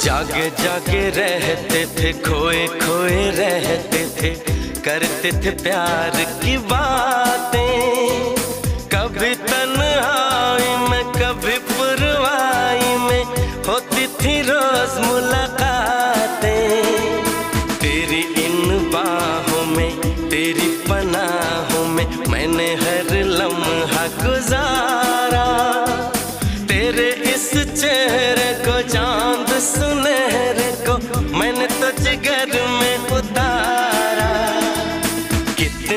जागे जागे रहते थे, खोए खोए रहते थे, करते थे प्यार की बातें। कभी तन्हाई में कभी पुरवाई में होती थी रोज मुलाकातें। तेरी इन बाहों में, तेरी पनाहों में मैंने हर लम्हा गुजारा। तेरे इस चेहरे